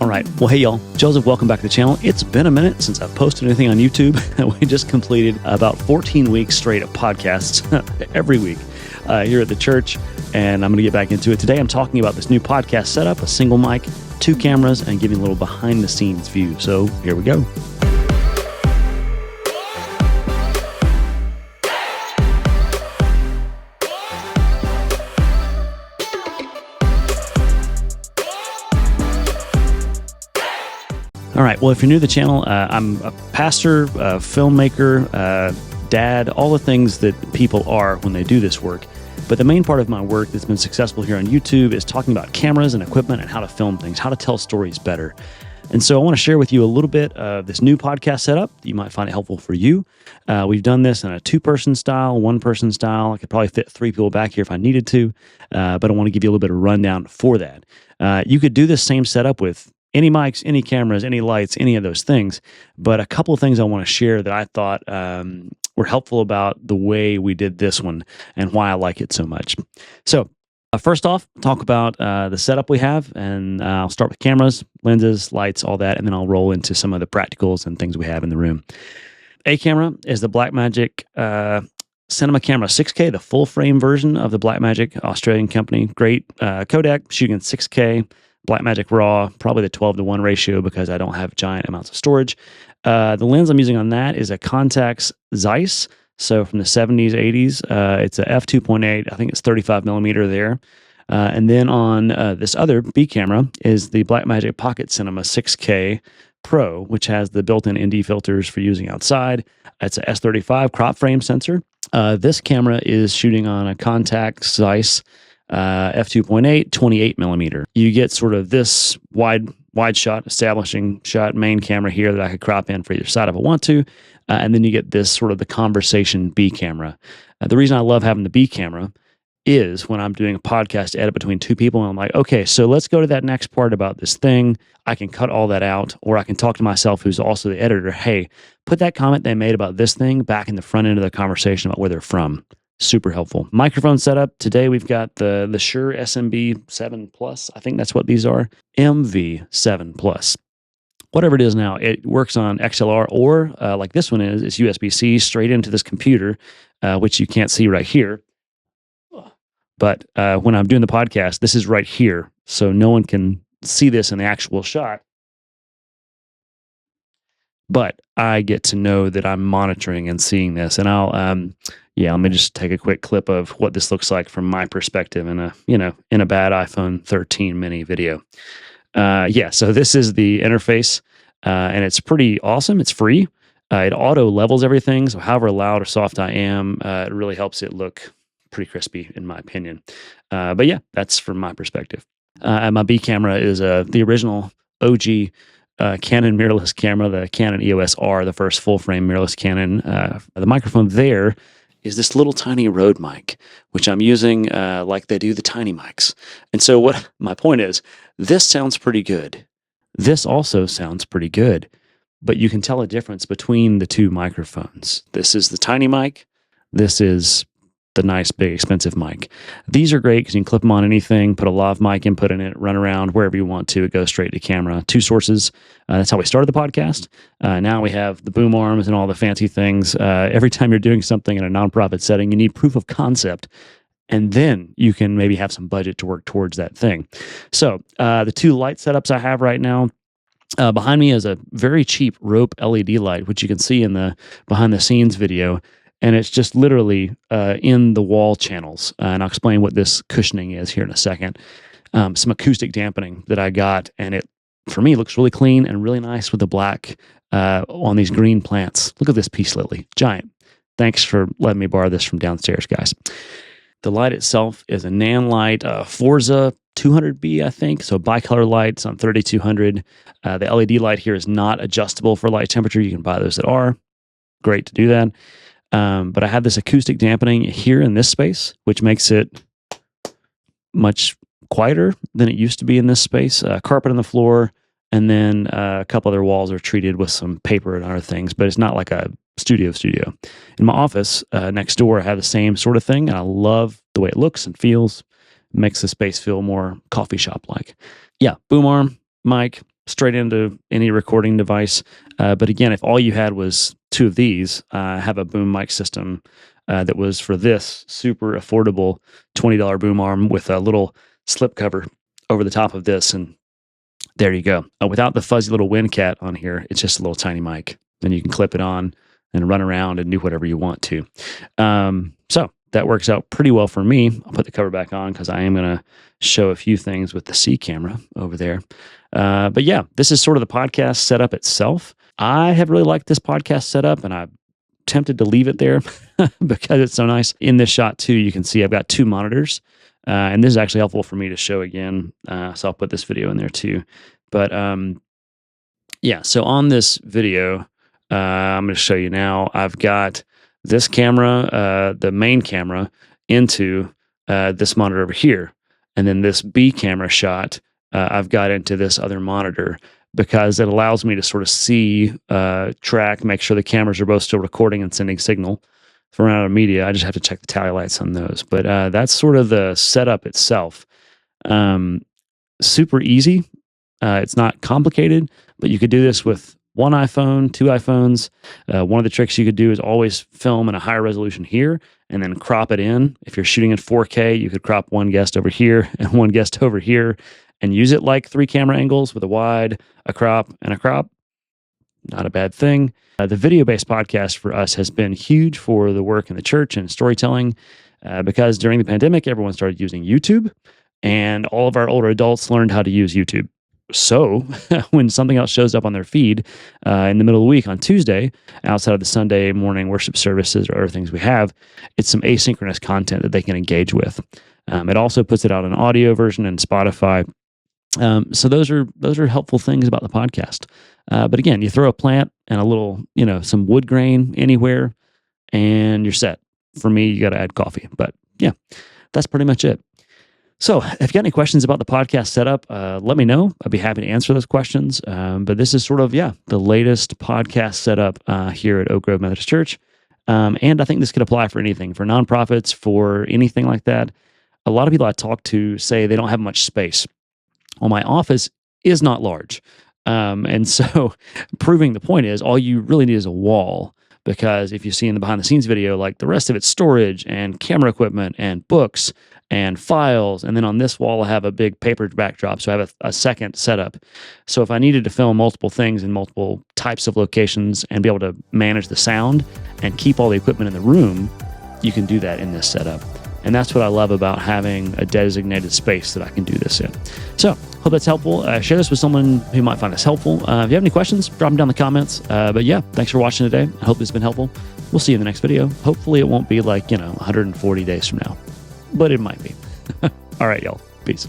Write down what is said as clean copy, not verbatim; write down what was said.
All right. Well, hey, y'all. Joseph, welcome back to the channel. It's been a minute since I've posted anything on YouTube. We just completed about 14 weeks straight of podcasts every week here at the church, and I'm going to get back into it. Today, I'm talking about this new podcast setup, a single mic, 2 cameras, and giving a little behind-the-scenes view. So here we go. All right. Well, if you're new to the channel, I'm a pastor, filmmaker, dad, all the things that people are when they do this work. But the main part of my work that's been successful here on YouTube is talking about cameras and equipment and how to film things, how to tell stories better. And so I want to share with you a little bit of this new podcast setup. You might find it helpful for you. We've done this in a 2-person style, 1-person style. I could probably fit 3 people back here if I needed to, but I want to give you a little bit of a rundown for that. You could do this same setup with any mics, any cameras, any lights, any of those things. But a couple of things I want to share that I thought were helpful about the way we did this one and why I like it so much. So first off, talk about the setup we have, and I'll start with cameras, lenses, lights, all that, and then I'll roll into some of the practicals and things we have in the room. A camera is the Blackmagic Cinema Camera 6K, the full frame version of the Blackmagic Australian company. Great Kodak, shooting in 6K. Blackmagic RAW, probably the 12:1 ratio because I don't have giant amounts of storage. The lens I'm using on that is a Contax Zeiss. So from the 70s, 80s, it's a f2.8. I think it's 35 millimeter there. And then on this other B camera is the Blackmagic Pocket Cinema 6K Pro, which has the built-in ND filters for using outside. It's a S35 crop frame sensor. This camera is shooting on a Contax Zeiss f2.8, 28 millimeter. You get sort of this wide shot, establishing shot, main camera here that I could crop in for either side if I want to. And then you get this sort of the conversation B camera. The reason I love having the B camera is when I'm doing a podcast edit between 2 people, and I'm like, okay, so let's go to that next part about this thing. I can cut all that out, or I can talk to myself, who's also the editor. Hey, put that comment they made about this thing back in the front end of the conversation about where they're from. Super helpful. Microphone setup. Today we've got the Shure MV7 Plus. I think that's what these are. MV7 Plus. Whatever it is now, it works on XLR or like this one is USB-C straight into this computer, which you can't see right here. But when I'm doing the podcast, this is right here. So no one can see this in the actual shot. But I get to know that I'm monitoring and seeing this. And I'll, let me just take a quick clip of what this looks like from my perspective in a bad iPhone 13 mini video. So this is the interface, and it's pretty awesome. It's free. It auto levels everything. So however loud or soft I am, it really helps it look pretty crispy, in my opinion. But yeah, that's from my perspective. And my B camera is the original OG Canon mirrorless camera, the Canon EOS R, the first full-frame mirrorless Canon. The microphone there is this little tiny Rode mic, which I'm using like they do the tiny mics. And so what my point is, this sounds pretty good. This also sounds pretty good, but you can tell a difference between the 2 microphones. This is the tiny mic. This is the nice, big, expensive mic. These are great because you can clip them on anything, put a lav mic input in it, run around wherever you want to. It goes straight to camera. 2 sources. That's how we started the podcast. Now we have the boom arms and all the fancy things. Every time you're doing something in a nonprofit setting, you need proof of concept. And then you can maybe have some budget to work towards that thing. So the 2 light setups I have right now, behind me is a very cheap rope LED light, which you can see in the behind the scenes video. And it's just literally in the wall channels. And I'll explain what this cushioning is here in a second. Some acoustic dampening that I got. And it, for me, looks really clean and really nice with the black on these green plants. Look at this peace lily. Giant. Thanks for letting me borrow this from downstairs, guys. The light itself is a Nanlite Forza 200B, I think. So bicolor lights on 3200. The LED light here is not adjustable for light temperature. You can buy those that are. Great to do that. But I have this acoustic dampening here in this space, which makes it much quieter than it used to be in this space. Carpet on the floor, and then a couple other walls are treated with some paper and other things, but it's not like a studio. In my office next door, I have the same sort of thing, and I love the way it looks and feels. It makes the space feel more coffee shop-like. Yeah, boom arm, mic, straight into any recording device. But again, if all you had was 2 of these, I have a boom mic system that was for this super affordable $20 boom arm with a little slip cover over the top of this. And there you go. Without the fuzzy little wind cat on here, it's just a little tiny mic. Then you can clip it on and run around and do whatever you want to. So that works out pretty well for me. I'll put the cover back on because I am going to show a few things with the C camera over there. But yeah, this is sort of the podcast setup itself. I have really liked this podcast setup, and I'm tempted to leave it there because it's so nice. In this shot too, you can see I've got 2 monitors, and this is actually helpful for me to show again. So I'll put this video in there too. But yeah, so on this video, I'm going to show you now. I've got this camera, the main camera, into this monitor over here. And then this B camera shot, I've got into this other monitor because it allows me to sort of see, track, make sure the cameras are both still recording and sending signal. If I run out of media, I just have to check the tally lights on those. But that's sort of the setup itself. Super easy. It's not complicated, but you could do this with 1 iPhone, 2 iPhones. One of the tricks you could do is always film in a higher resolution here and then crop it in. If you're shooting in 4K, you could crop one guest over here and one guest over here and use it like 3 camera angles with a wide, a crop, and a crop. Not a bad thing. The video-based podcast for us has been huge for the work in the church and storytelling because during the pandemic, everyone started using YouTube, and all of our older adults learned how to use YouTube. So when something else shows up on their feed in the middle of the week on Tuesday, outside of the Sunday morning worship services or other things we have, it's some asynchronous content that they can engage with. It also puts it out in audio version in Spotify. So those are helpful things about the podcast. But again, you throw a plant and a little, some wood grain anywhere, and you're set. For me, you got to add coffee. But yeah, that's pretty much it. So if you got any questions about the podcast setup, let me know. I'd be happy to answer those questions. But this is sort of, the latest podcast setup here at Oak Grove Methodist Church. And I think this could apply for anything, for nonprofits, for anything like that. A lot of people I talk to say they don't have much space. Well, my office is not large. And so proving the point is all you really need is a wall. Because if you see in the behind the scenes video, like the rest of it's storage and camera equipment and books and files. And then on this wall, I have a big paper backdrop. So I have a second setup. So if I needed to film multiple things in multiple types of locations and be able to manage the sound and keep all the equipment in the room, you can do that in this setup. And that's what I love about having a designated space that I can do this in. So hope that's helpful. Share this with someone who might find this helpful. If you have any questions, drop them down in the comments. But yeah, thanks for watching today. I hope it's been helpful. We'll see you in the next video. Hopefully it won't be like, 140 days from now, but it might be. All right, y'all. Peace.